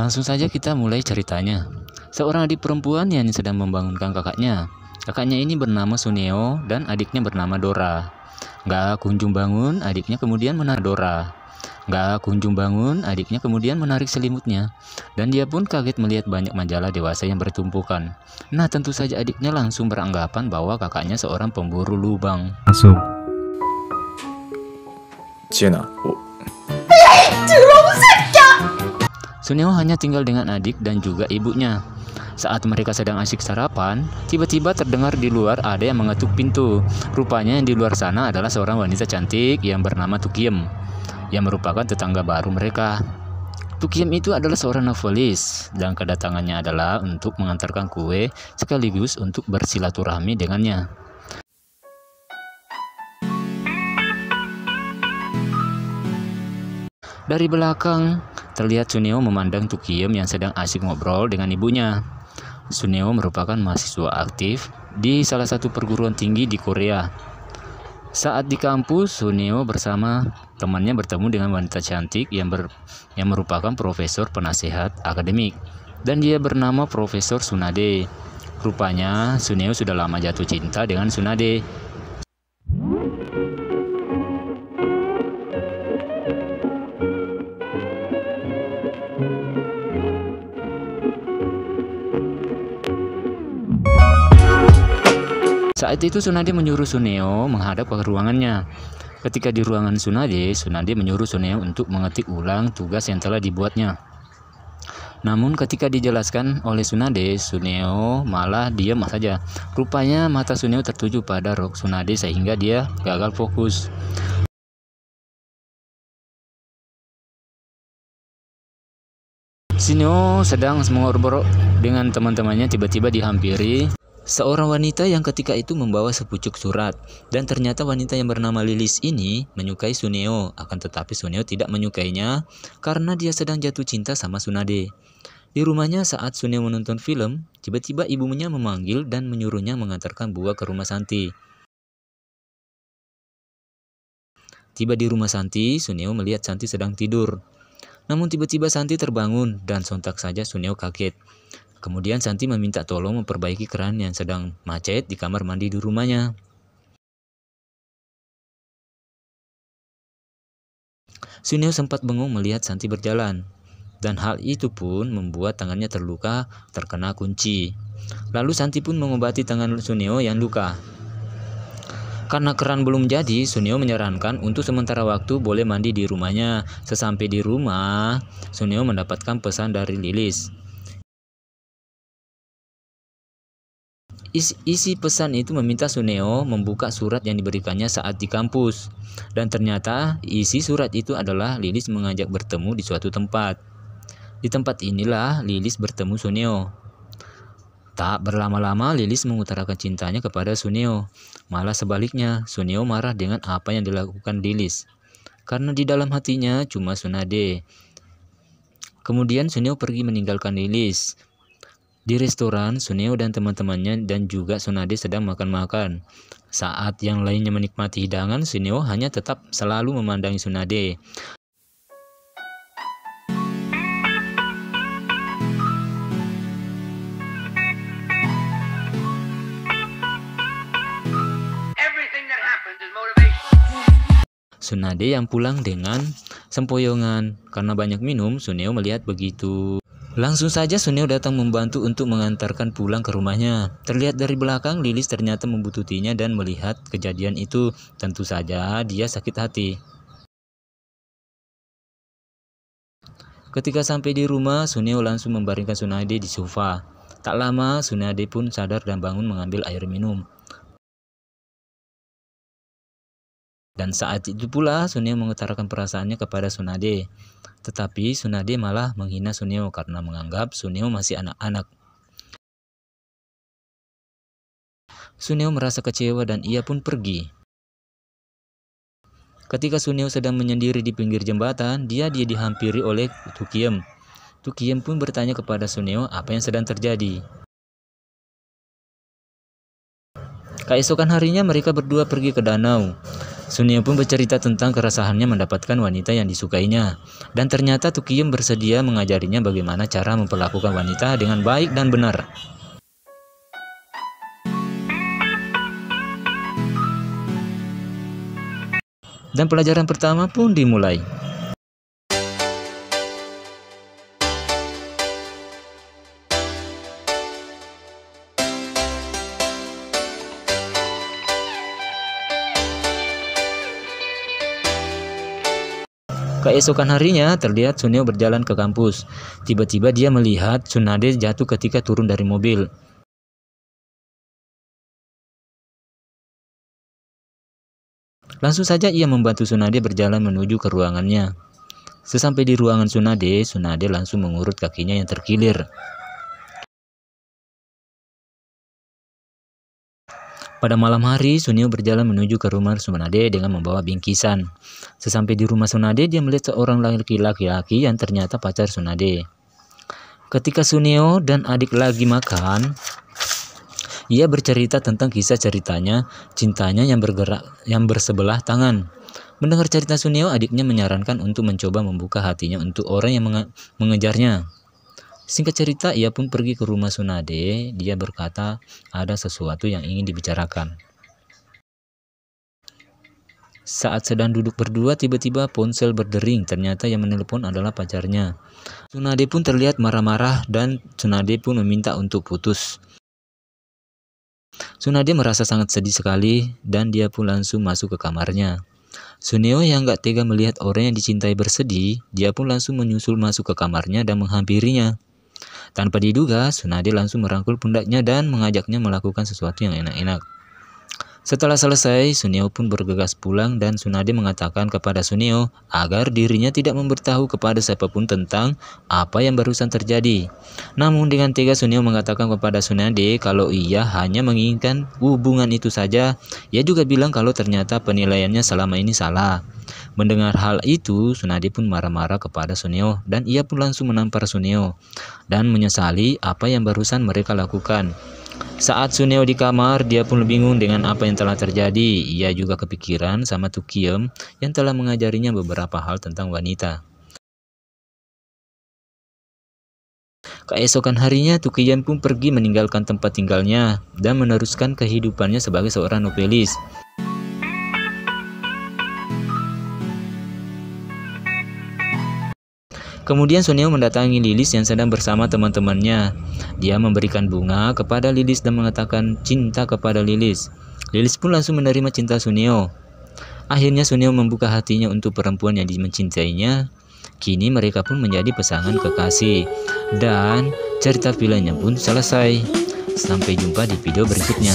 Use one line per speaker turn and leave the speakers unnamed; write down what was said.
Langsung saja kita mulai ceritanya. Seorang adik perempuan yang sedang membangunkan kakaknya. Kakaknya ini bernama Suneo dan adiknya bernama Dora. Gak kunjung bangun, adiknya kemudian menarik Dora. Gak kunjung bangun, adiknya kemudian menarik selimutnya. Dan dia pun kaget melihat banyak majalah dewasa yang bertumpukan. Nah, tentu saja adiknya langsung beranggapan bahwa kakaknya seorang pemburu lubang.
Langsung.
Suneo hanya tinggal dengan adik dan juga ibunya. Saat mereka sedang asyik sarapan, tiba-tiba terdengar di luar ada yang mengetuk pintu. Rupanya yang di luar sana adalah seorang wanita cantik yang bernama Tukiem, yang merupakan tetangga baru mereka. Tukiem itu adalah seorang novelis, dan kedatangannya adalah untuk mengantarkan kue sekaligus untuk bersilaturahmi dengannya. Dari belakang, terlihat Suneo memandang Tukiem yang sedang asyik ngobrol dengan ibunya. Suneo merupakan mahasiswa aktif di salah satu perguruan tinggi di Korea. Saat di kampus, Suneo bersama temannya bertemu dengan wanita cantik yang merupakan profesor penasehat akademik, dan dia bernama Profesor Tsunade. Rupanya, Suneo sudah lama jatuh cinta dengan Tsunade. Saat itu Tsunade menyuruh Suneo menghadap ke ruangannya. Ketika di ruangan Tsunade menyuruh Suneo untuk mengetik ulang tugas yang telah dibuatnya. Namun ketika dijelaskan oleh Tsunade, Suneo malah diam saja. Rupanya mata Suneo tertuju pada rok Tsunade sehingga dia gagal fokus. Suneo sedang mengobrol dengan teman-temannya, tiba-tiba dihampiri seorang wanita yang ketika itu membawa sepucuk surat, dan ternyata wanita yang bernama Lilis ini menyukai Suneo, akan tetapi Suneo tidak menyukainya karena dia sedang jatuh cinta sama Tsunade. Di rumahnya saat Suneo menonton film, tiba-tiba ibunya memanggil dan menyuruhnya mengantarkan buah ke rumah Santi. Tiba di rumah Santi, Suneo melihat Santi sedang tidur. Namun tiba-tiba Santi terbangun dan sontak saja Suneo kaget. Kemudian Santi meminta tolong memperbaiki keran yang sedang macet di kamar mandi di rumahnya. Suneo sempat bengong melihat Santi berjalan, dan hal itu pun membuat tangannya terluka terkena kunci. Lalu Santi pun mengobati tangan Suneo yang luka. Karena keran belum jadi, Suneo menyarankan untuk sementara waktu boleh mandi di rumahnya. Sesampai di rumah, Suneo mendapatkan pesan dari Lilis. Isi pesan itu meminta Suneo membuka surat yang diberikannya saat di kampus. Dan ternyata isi surat itu adalah Lilis mengajak bertemu di suatu tempat. Di tempat inilah Lilis bertemu Suneo. Tak berlama-lama Lilis mengutarakan cintanya kepada Suneo. Malah sebaliknya, Suneo marah dengan apa yang dilakukan Lilis, karena di dalam hatinya cuma Tsunade. Kemudian Suneo pergi meninggalkan Lilis. Di restoran, Suneo dan teman-temannya dan juga Tsunade sedang makan-makan. Saat yang lainnya menikmati hidangan, Suneo hanya tetap selalu memandangi Tsunade. Tsunade yang pulang dengan sempoyongan. Karena banyak minum, Suneo melihat begitu. Langsung saja Suneo datang membantu untuk mengantarkan pulang ke rumahnya. Terlihat dari belakang, Lilis ternyata membututinya dan melihat kejadian itu. Tentu saja dia sakit hati. Ketika sampai di rumah, Suneo langsung membaringkan Tsunade di sofa. Tak lama, Tsunade pun sadar dan bangun mengambil air minum. Dan saat itu pula Suneo mengutarakan perasaannya kepada Tsunade. Tetapi Tsunade malah menghina Suneo karena menganggap Suneo masih anak-anak. Suneo merasa kecewa dan ia pun pergi. Ketika Suneo sedang menyendiri di pinggir jembatan, dia dihampiri oleh Tukiem. Tukiem pun bertanya kepada Suneo apa yang sedang terjadi. Keesokan harinya mereka berdua pergi ke danau. Suneo pun bercerita tentang keresahannya mendapatkan wanita yang disukainya, dan ternyata Tukium bersedia mengajarinya bagaimana cara memperlakukan wanita dengan baik dan benar. Dan pelajaran pertama pun dimulai. Keesokan harinya, terlihat Suneo berjalan ke kampus. Tiba-tiba dia melihat Tsunade jatuh ketika turun dari mobil. Langsung saja ia membantu Tsunade berjalan menuju ke ruangannya. Sesampai di ruangan Tsunade, Tsunade langsung mengurut kakinya yang terkilir. Pada malam hari, Suneo berjalan menuju ke rumah Tsunade dengan membawa bingkisan. Sesampai di rumah Tsunade, dia melihat seorang laki-laki yang ternyata pacar Tsunade. Ketika Suneo dan adik lagi makan, ia bercerita tentang kisah cintanya yang bersebelah tangan. Mendengar cerita Suneo, adiknya menyarankan untuk mencoba membuka hatinya untuk orang yang mengejarnya. Singkat cerita, ia pun pergi ke rumah Tsunade. Dia berkata ada sesuatu yang ingin dibicarakan. Saat sedang duduk berdua, tiba-tiba ponsel berdering. Ternyata yang menelpon adalah pacarnya. Tsunade pun terlihat marah-marah dan Tsunade pun meminta untuk putus. Tsunade merasa sangat sedih sekali dan dia pun langsung masuk ke kamarnya. Suneo yang gak tega melihat orang yang dicintai bersedih, dia pun langsung menyusul masuk ke kamarnya dan menghampirinya. Tanpa diduga, Tsunade langsung merangkul pundaknya dan mengajaknya melakukan sesuatu yang enak-enak. Setelah selesai, Suneo pun bergegas pulang dan Tsunade mengatakan kepada Suneo agar dirinya tidak memberitahu kepada siapapun tentang apa yang barusan terjadi. Namun dengan tega Suneo mengatakan kepada Tsunade kalau ia hanya menginginkan hubungan itu saja. Ia juga bilang kalau ternyata penilaiannya selama ini salah. Mendengar hal itu, Tsunade pun marah-marah kepada Suneo dan ia pun langsung menampar Suneo dan menyesali apa yang barusan mereka lakukan. Saat Suneo di kamar, dia pun bingung dengan apa yang telah terjadi. Ia juga kepikiran sama Tukium yang telah mengajarinya beberapa hal tentang wanita. Keesokan harinya, Tukium pun pergi meninggalkan tempat tinggalnya dan meneruskan kehidupannya sebagai seorang novelis. Kemudian Suneo mendatangi Lilis yang sedang bersama teman-temannya. Dia memberikan bunga kepada Lilis dan mengatakan cinta kepada Lilis. Lilis pun langsung menerima cinta Suneo. Akhirnya Suneo membuka hatinya untuk perempuan yang mencintainya. Kini mereka pun menjadi pasangan kekasih. Dan cerita filmnya pun selesai. Sampai jumpa di video berikutnya.